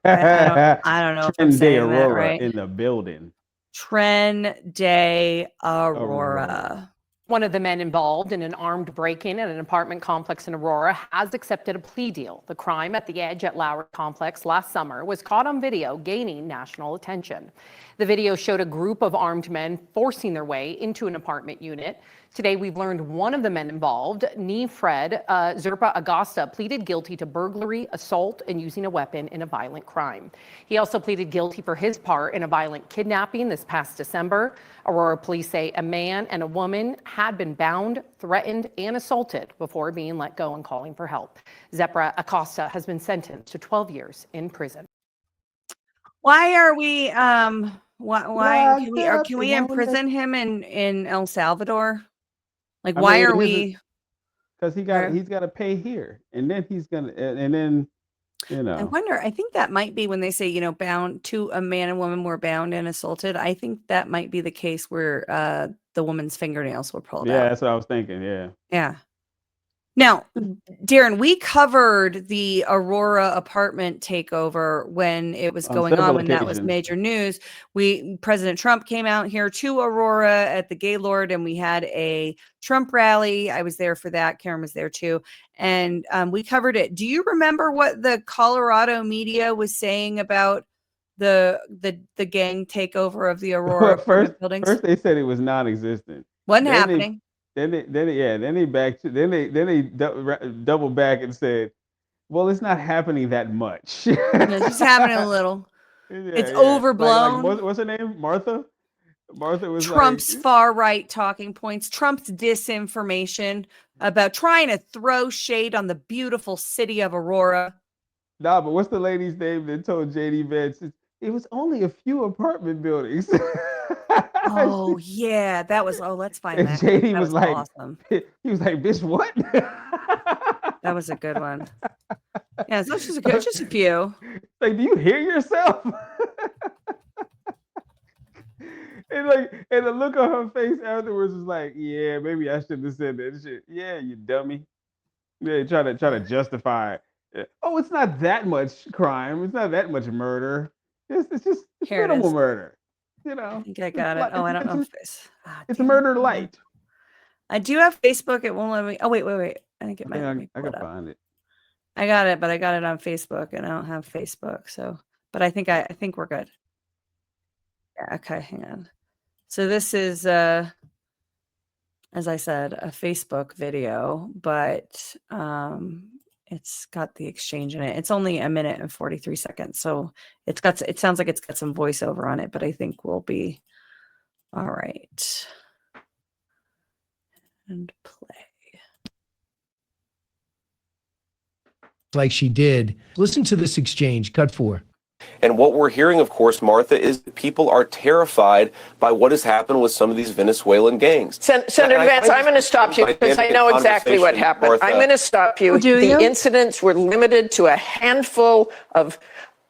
I don't know if I'm Tren de saying that Aurora right. in the building. Tren de Aurora. One of the men involved in an armed break-in at an apartment complex in Aurora has accepted a plea deal. The crime at the Edge at Lowry Complex last summer was caught on video, gaining national attention. The video showed a group of armed men forcing their way into an apartment unit. Today, we've learned one of the men involved, Nifred Zerpa Acosta, pleaded guilty to burglary, assault, and using a weapon in a violent crime. He also pleaded guilty for his part in a violent kidnapping this past December. Aurora police say a man and a woman had been bound, threatened, and assaulted before being let go and calling for help. Zerpa Acosta has been sentenced to 12 years in prison. Why are we why can we imprison him in El Salvador? Like, why are we? Because he's got to pay here, and then he's gonna, and then, you know. I wonder. I think that might be when they say, bound to a man and woman were bound and assaulted. I think that might be the case where the woman's fingernails were pulled out. Yeah, that's what I was thinking. Yeah. Yeah. Now, Darren, we covered the Aurora apartment takeover when it was going on, when that was major news. President Trump came out here to Aurora at the Gaylord, and we had a Trump rally. I was there for that. Karen was there too. And we covered it. Do you remember what the Colorado media was saying about the gang takeover of the Aurora buildings? First, they said it was non-existent. Wasn't happening. Then they double back and said, "Well, it's not happening that much. It's just happening a little. It's overblown." Like, what's her name? Martha. Martha was Trump's far right talking points. Trump's disinformation about trying to throw shade on the beautiful city of Aurora. Nah, but what's the lady's name that told JD Vance it was only a few apartment buildings? Oh yeah, that was. Oh, let's find and that. JD That was like, awesome. He was like, "Bitch, what?" That was a good one. Yeah, it's just a few. Like, do you hear yourself? And the look on her face afterwards was like, "Yeah, maybe I shouldn't have said that shit." Yeah, you dummy. Yeah, try to justify it. Oh, it's not that much crime. It's not that much murder. It's just minimal murder. You know. I think I got it. Oh, I don't know if this. It's a murder light. I do have Facebook. It won't let me. Oh, wait. I think it might. I can find it. I got it, but I got it on Facebook, and I don't have Facebook. So, but I think we're good. Yeah. Okay. Hang on. So this is, as I said, a Facebook video, but it's got the exchange in it. It's only 1 minute and 43 seconds. So it sounds like it's got some voiceover on it, but I think we'll be all right. And play. Like she did. Listen to this exchange, cut 4. And what we're hearing, of course, Martha, is that people are terrified by what has happened with some of these Venezuelan gangs. Senator Vance, I'm going to stop you because I know exactly what happened. Martha. I'm going to stop you. The incidents were limited to a handful of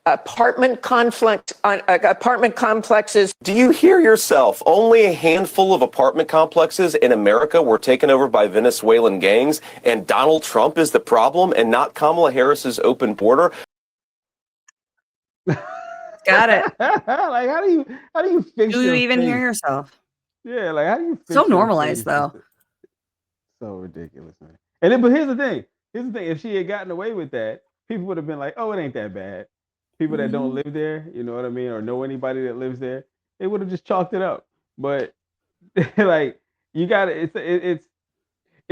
apartment complexes. Do you hear yourself? Only a handful of apartment complexes in America were taken over by Venezuelan gangs, and Donald Trump is the problem and not Kamala Harris's open border. Got it. Like, how do you fix? Do you even hear yourself? Yeah, like, how do you fix so normalized though? So ridiculous, man. And then, but here's the thing. If she had gotten away with that, people would have been like, "Oh, it ain't that bad." People that don't live there, you know what I mean, or know anybody that lives there, they would have just chalked it up. But like, you got it's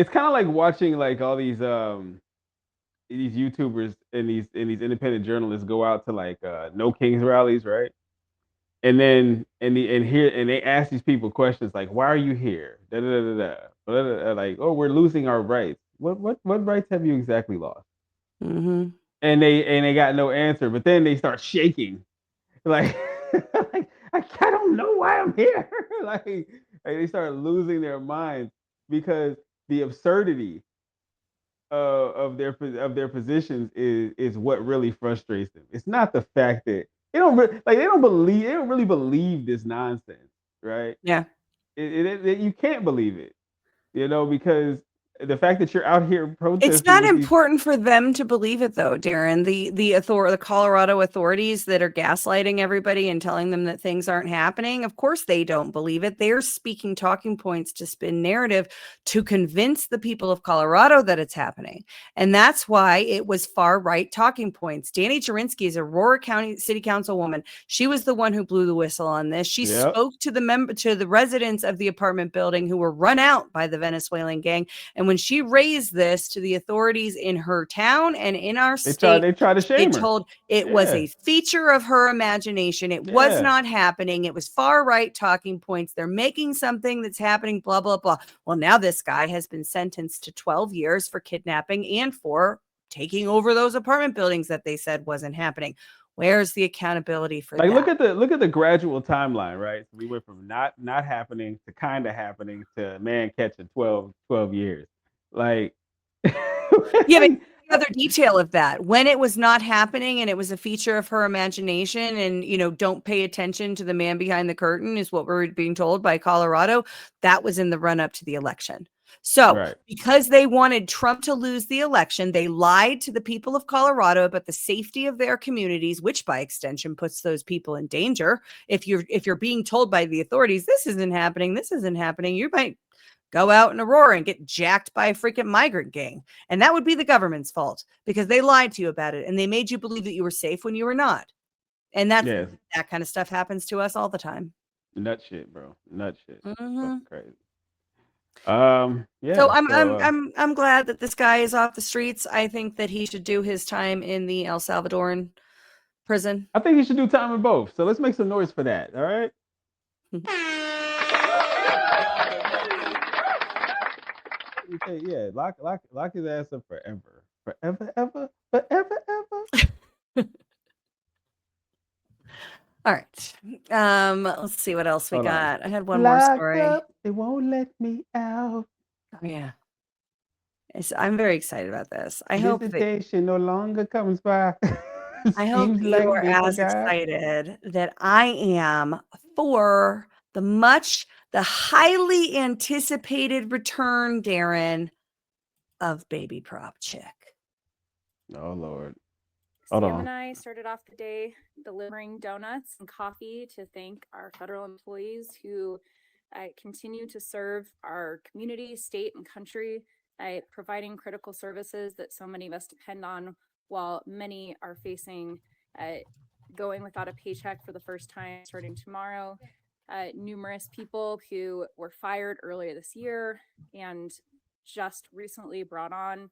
kind of like watching like all these YouTubers and these independent journalists go out to like No Kings rallies, right? And then they ask these people questions like, "Why are you here?" Da, da, da, da, da. Like, "Oh, we're losing our rights." What rights have you exactly lost? Mm-hmm. And they got no answer. But then they start shaking, like, like I don't know why I'm here. like they start losing their minds because the absurdity of their positions is what really frustrates them. It's not the fact that they don't really believe this nonsense, right? Yeah. You can't believe it, because the fact that you're out here protesting. It's not important for them to believe it, though, Darren. The Colorado authorities that are gaslighting everybody and telling them that things aren't happening, of course they don't believe it. They're speaking talking points to spin narrative to convince the people of Colorado that it's happening. And that's why it was far right talking points. Danny Jurinsky is a Aurora County City Council woman. She was the one who blew the whistle on this. She spoke to the residents of the apartment building who were run out by the Venezuelan gang. And when she raised this to the authorities in her town and in our state, they tried to shame her. Told it was a feature of her imagination. It was not happening. It was far right talking points. They're making something that's happening, blah, blah, blah. Well, now this guy has been sentenced to 12 years for kidnapping and for taking over those apartment buildings that they said wasn't happening. Where's the accountability for that? Look at the gradual timeline, right? So we went from not happening to kind of happening to man catching 12 years. But the other detail of that, when it was not happening and it was a feature of her imagination, and don't pay attention to the man behind the curtain is what we're being told by Colorado. That was in the run up to the election. So because they wanted Trump to lose the election, they lied to the people of Colorado about the safety of their communities, which by extension puts those people in danger. If you're being told by the authorities, this isn't happening, you might go out in Aurora and get jacked by a freaking migrant gang. And that would be the government's fault because they lied to you about it and they made you believe that you were safe when you were not. And that kind of stuff happens to us all the time. Nut shit, bro. Nut shit. Mm-hmm. That's crazy. So I'm glad that this guy is off the streets. I think that he should do his time in the El Salvadoran prison. I think he should do time in both. So let's make some noise for that. All right. Lock his ass up forever, ever. All right. Let's see what else we got. I had one more story. It won't let me out. Oh yeah. I'm very excited about this. I hope visitation no longer comes by. I hope you are as excited that I am for the highly anticipated return, Darren, of Baby Prop Chick. Oh Lord. Sam and I started off the day delivering donuts and coffee to thank our federal employees who continue to serve our community, state, and country, providing critical services that so many of us depend on, while many are facing going without a paycheck for the first time starting tomorrow. Numerous people who were fired earlier this year and just recently brought on.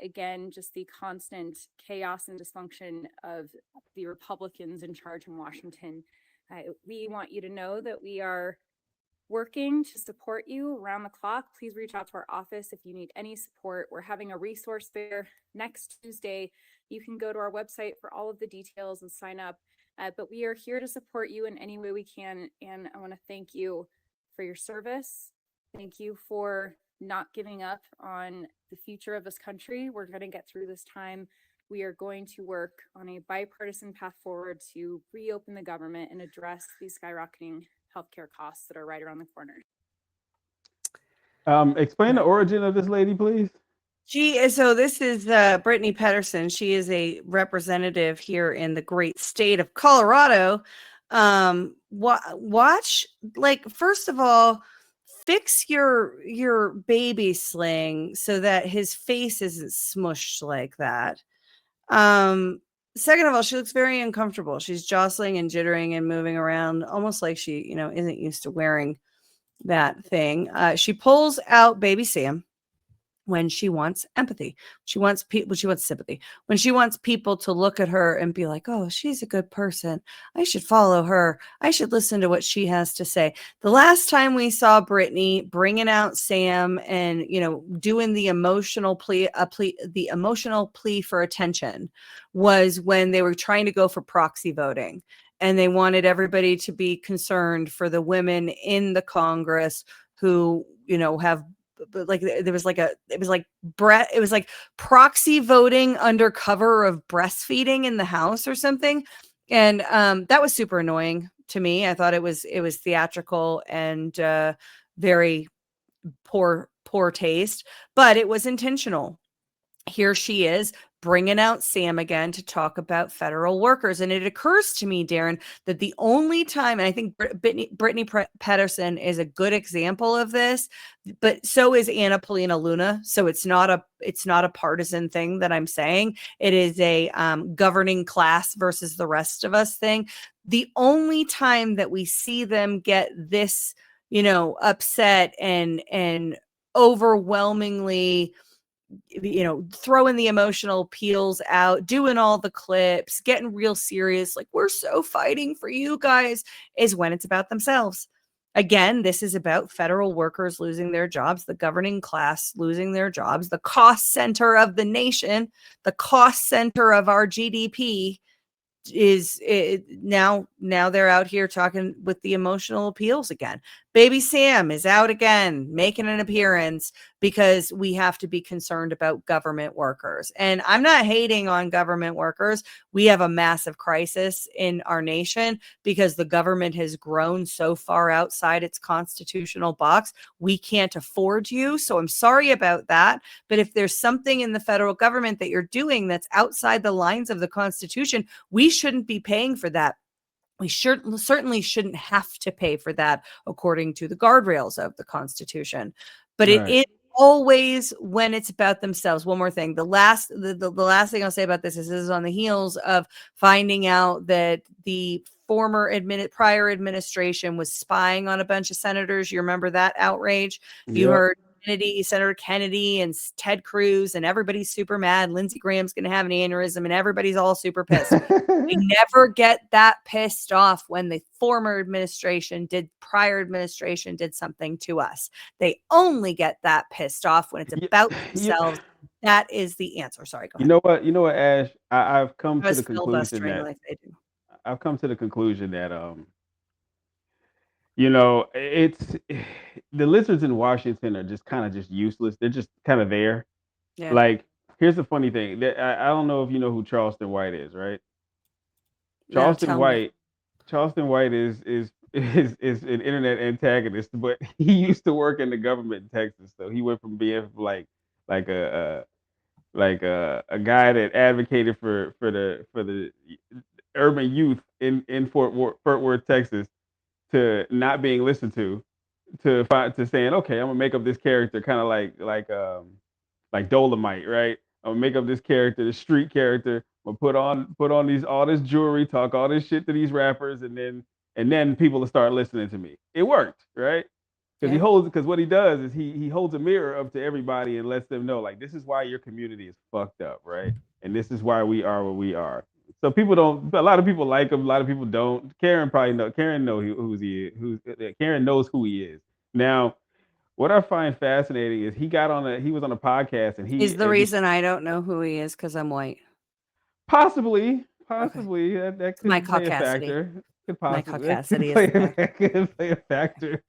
Again, just the constant chaos and dysfunction of the Republicans in charge in Washington. We want you to know that we are working to support you around the clock. Please reach out to our office if you need any support. We're having a resource fair next Tuesday. You can go to our website for all of the details and sign up. But we are here to support you in any way we can. And I want to thank you for your service. Thank you for not giving up on the future of this country. We're going to get through this time. We are going to work on a bipartisan path forward to reopen the government and address these skyrocketing healthcare costs that are right around the corner. Explain the origin of this lady, please. So this is Brittany Pedersen. She is a representative here in the great state of Colorado. Watch, first of all, fix your baby sling so that his face isn't smushed like that. Second of all, she looks very uncomfortable. She's jostling and jittering and moving around almost like she, isn't used to wearing that thing. She pulls out baby Sam when she wants empathy. She wants sympathy. When she wants people to look at her and be like, oh, she's a good person. I should follow her. I should listen to what she has to say. The last time we saw Brittany bringing out Sam and, doing the emotional plea for attention was when they were trying to go for proxy voting. And they wanted everybody to be concerned for the women in the Congress who, have it was like proxy voting under cover of breastfeeding in the house or something. And that was super annoying to me. I thought it was theatrical and very poor taste, but it was intentional. Here she is bringing out Sam again to talk about federal workers. And it occurs to me, Darren, that the only time, and I think Brittany Pedersen is a good example of this, but so is Anna Polina Luna. So it's not a partisan thing that I'm saying. It is a governing class versus the rest of us thing. The only time that we see them get this, upset and overwhelmingly, throwing the emotional peels out, doing all the clips, getting real serious, like we're so fighting for you guys, is when it's about themselves. Again, this is about federal workers losing their jobs, the governing class losing their jobs, the cost center of the nation, the cost center of our GDP is now they're out here talking with the emotional appeals again. Baby Sam is out again, making an appearance because we have to be concerned about government workers. And I'm not hating on government workers. We have a massive crisis in our nation because the government has grown so far outside its constitutional box. We can't afford you. So I'm sorry about that. But if there's something in the federal government that you're doing that's outside the lines of the Constitution, we shouldn't be paying for that. We certainly shouldn't have to pay for that according to the guardrails of the Constitution. But it is always when it's about themselves. One more thing. The last thing I'll say about this is on the heels of finding out that the prior administration was spying on a bunch of senators. You remember that outrage? You heard Senator Kennedy and Ted Cruz, and everybody's super mad. Lindsey Graham's going to have an aneurysm, and everybody's all super pissed. We never get that pissed off when the prior administration did something to us. They only get that pissed off when it's about themselves. That is the answer. Sorry, go ahead. You know what, Ash? I've come to the conclusion filibustering that like they do. I've come to the conclusion that it's the lizards in Washington are just kind of just useless. They're just kind of there. Yeah. Like, here's the funny thing. I don't know if you know who Charleston White is, right? Charleston White is an internet antagonist, but he used to work in the government in Texas. So he went from being like a guy that advocated for the urban youth in Fort Worth, Texas, to not being listened to saying, okay, I'm gonna make up this character kind of like Dolomite, right? I'm gonna make up this character, the street character. I'm gonna put on all this jewelry, talk all this shit to these rappers, and then people will start listening to me. It worked, right? Because what he does is he holds a mirror up to everybody and lets them know, like, this is why your community is fucked up, right? And this is why we are where we are. So a lot of people like him, a lot of people don't. Karen knows Karen knows who he is. Now, what I find fascinating is he was on a podcast and He's the reason I don't know who he is because I'm white. Possibly that could my play a caucasity. factor. Could possibly My caucasity could play a factor.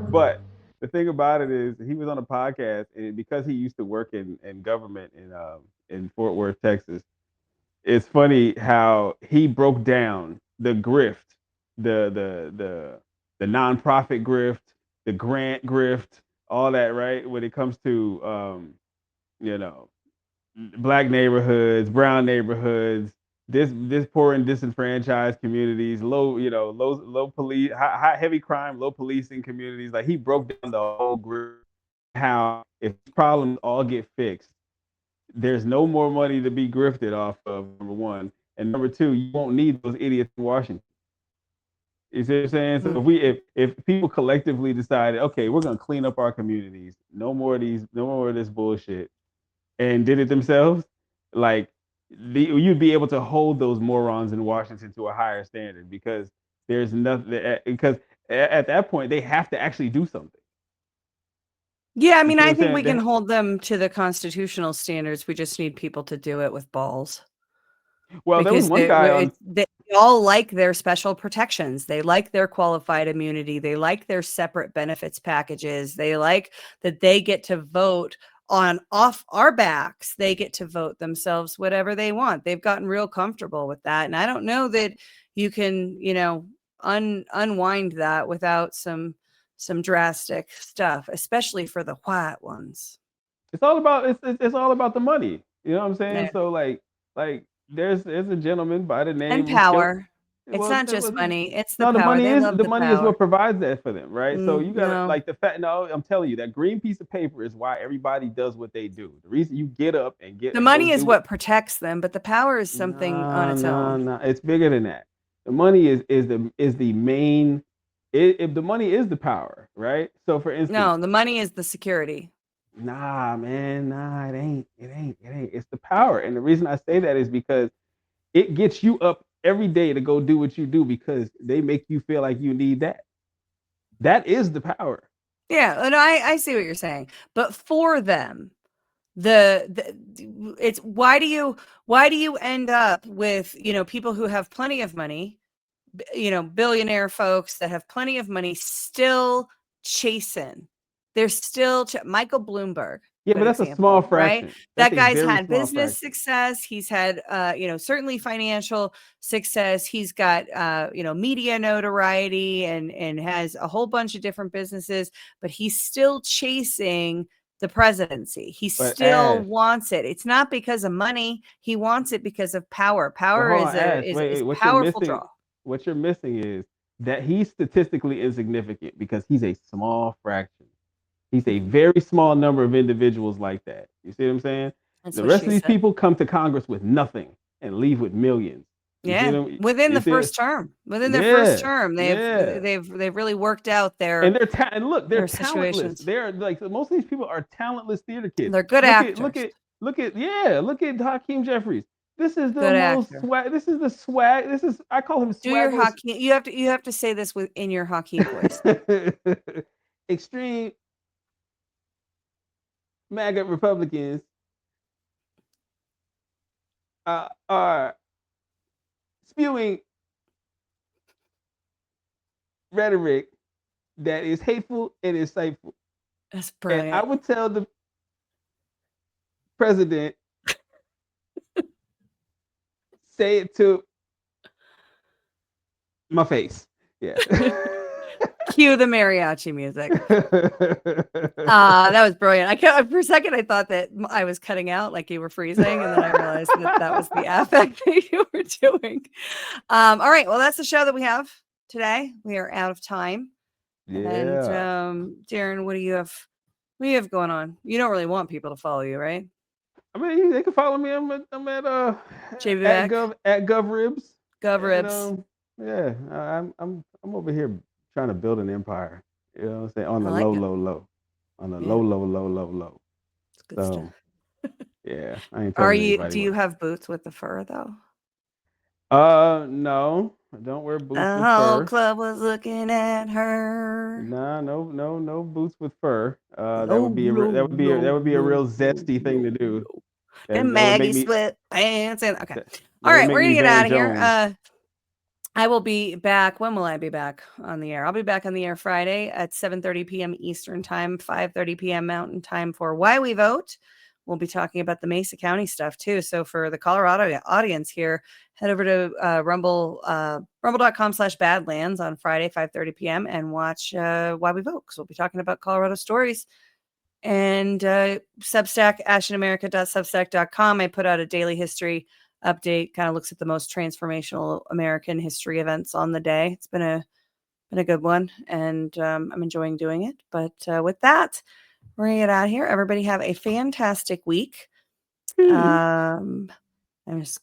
But the thing about it is, he was on a podcast, and because he used to work in government in Fort Worth, Texas, it's funny how he broke down the grift, the nonprofit grift, the grant grift, all that, right? When it comes to black neighborhoods, brown neighborhoods, this poor and disenfranchised communities, low police, high heavy crime, low policing communities. Like, he broke down the whole group, how if problems all get fixed, there's no more money to be grifted off of, number one, and number two, you won't need those idiots in Washington. You see what I'm saying? So if people collectively decided, okay, we're gonna clean up our communities, no more of this bullshit, and did it themselves, like, you'd be able to hold those morons in Washington to a higher standard, because there's nothing, because at that point they have to actually do something. Yeah, I mean, I think we can hold them to the constitutional standards. We just need people to do it with balls. Well, there was one guy they all like their special protections. They like their qualified immunity. They like their separate benefits packages. They like that they get to vote off our backs, they get to vote themselves whatever they want. They've gotten real comfortable with that. And I don't know that you can, unwind that without some drastic stuff, especially for the white ones. It's all about it's all about the money. You know what I'm saying? Yeah. So like there's a gentleman by the name And power. It's not just money, it's the the power. money They is love the the money is power. what provides that for them, right? So you got No. like the fact. No, I'm telling you, that green piece of paper is why everybody does what they do. The reason you get up and The money is what protects them, but the power is something on its own. No, it's bigger than that. The money is the main. If the money is the power, right? So for instance, No, the money is the security. Nah, man, nah, it ain't. It's the power, and the reason I say that is because it gets you up every day to go do what you do because they make you feel like you need that. That is the power. Yeah, and I see what you're saying, but for them, it's why do you end up with people who have plenty of money, billionaire folks that have plenty of money still chasing. They're still Michael Bloomberg. Yeah, but that's a small fraction. Right? That's That a guy's very had small business fraction. success. He's had, certainly financial success. He's got, media notoriety and has a whole bunch of different businesses, but he's still chasing the presidency. He still wants it. It's not because of money. He wants it because of power. Power is a powerful draw. What you're missing is that he's statistically insignificant because he's a small fraction. He's a very small number of individuals like that. You see what I'm saying? The rest of these people come to Congress with nothing and leave with millions. Within the first term. Within their first term, they've really worked out their and they're talentless. situations. They're like most of these people are talentless theater kids. They're good actors. Look at Hakeem Jeffries. This is the Good most actor. swag. This is the swag. I call him swag. Do your Hakeem. You have to say this in your Hakeem voice. Extreme MAGA Republicans are spewing rhetoric that is hateful and insightful. That's brilliant. And I would tell the president, say it to my face. Yeah. Cue the mariachi music. That was brilliant. For a second I thought that I was cutting out, like you were freezing, and then I realized that was the affect that you were doing. All right, well, that's the show that we have today. We are out of time. Yeah. And Darren, what do you have going on? You don't really want people to follow you, right? I mean, they can follow me. I'm at GovRibs. GovRibs. Yeah, I'm over here trying to build an empire. You know what I'm saying? On the low. On the low. It's good stuff. Yeah, I ain't telling anybody. Do you have boots with the fur though? No, I don't wear boots with fur. The whole club was looking at her. Nah, no boots with fur. That would be a real zesty thing to do. And Maggie split pants and okay. All right, we're gonna get out of here. I will be back. When will I be back on the air? I'll be back on the air Friday at 7:30 p.m. Eastern time, 5:30 p.m. Mountain time for Why We Vote. We'll be talking about the Mesa County stuff too. So for the Colorado audience here, head over to rumble.com/badlands on Friday, 5:30 p.m. and watch Why We Vote, because we'll be talking about Colorado stories. And Substack, asheamerica.substack.com. I put out a daily history update, kind of looks at the most transformational American history events on the day. It's been a good one, and I'm enjoying doing it. But with that, we're gonna get out of here. Everybody have a fantastic week. I just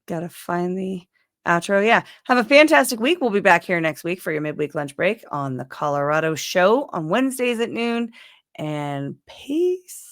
gotta find the outro. Yeah, have a fantastic week. We'll be back here next week for your midweek lunch break on the Colorado Show on Wednesdays at noon. And peace.